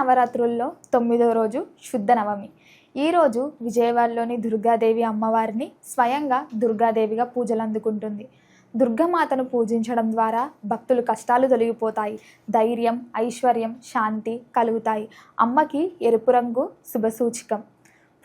నవరాత్రుల్లో 9వ రోజు శుద్ధ నవమి. ఈరోజు విజయవాడలోని దుర్గాదేవి అమ్మవారిని స్వయంగా దుర్గాదేవిగా పూజలు అందుకుంటుంది. దుర్గామాతను పూజించడం ద్వారా భక్తులు కష్టాలు తొలగిపోతాయి, ధైర్యం, ఐశ్వర్యం, శాంతి కలుగుతాయి. అమ్మకి ఎరుపు రంగు శుభసూచకం.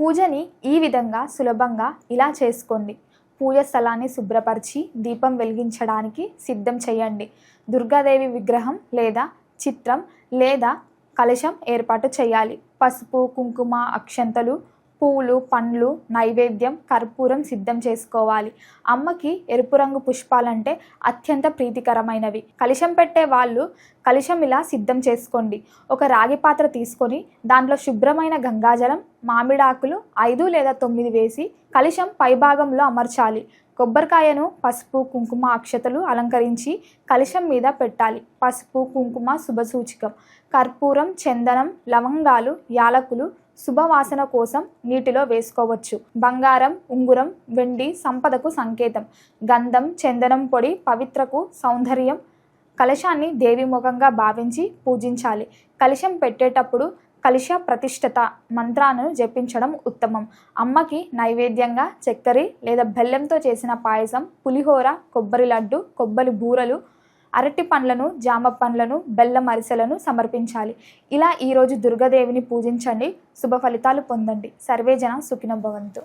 పూజని ఈ విధంగా సులభంగా ఇలా చేసుకోండి. పూజ స్థలాన్ని శుభ్రపరిచి దీపం వెలిగించడానికి సిద్ధం చేయండి. దుర్గాదేవి విగ్రహం లేదా చిత్రం లేదా కలశం ఏర్పాటు చేయాలి. పసుపు, కుంకుమ, అక్షంతలు, పూలు, పండ్లు, నైవేద్యం, కర్పూరం సిద్ధం చేసుకోవాలి. అమ్మకి ఎరుపు రంగు పుష్పాలంటే అత్యంత ప్రీతికరమైనవి. కలశం పెట్టే వాళ్ళు కలశం ఇలా సిద్ధం చేసుకోండి. ఒక రాగి పాత్ర తీసుకొని దాంట్లో శుభ్రమైన గంగాజలం, మామిడాకులు 5 లేదా 9 వేసి కలశం పైభాగంలో అమర్చాలి. కొబ్బరికాయను పసుపు, కుంకుమ, అక్షతలు అలంకరించి కలశం మీద పెట్టాలి. పసుపు, కుంకుమ శుభసూచకం. కర్పూరం, చందనం, లవంగాలు, యాలకులు శుభవాసన కోసం నీటిలో వేసుకోవచ్చు. బంగారం, ఉంగురం, వెండి సంపదకు సంకేతం. గంధం, చందనం పొడి పవిత్రకు సౌందర్యం. కలశాన్ని దేవి ముఖంగా భావించి పూజించాలి. కలశం పెట్టేటప్పుడు కలశ ప్రతిష్ఠత మంత్రాన్ని జపించడం ఉత్తమం. అమ్మకి నైవేద్యంగా చక్కెర లేదా బెల్లంతో చేసిన పాయసం, పులిహోర, కొబ్బరి లడ్డు, కొబ్బరి బూరలు, అరటి పండ్లను, జామ పండ్లను, బెల్లం అరిసెలను సమర్పించాలి. ఇలా ఈరోజు దుర్గాదేవిని పూజించండి. శుభ ఫలితాలు పొందండి. సర్వేజన సుఖినో భవంతు.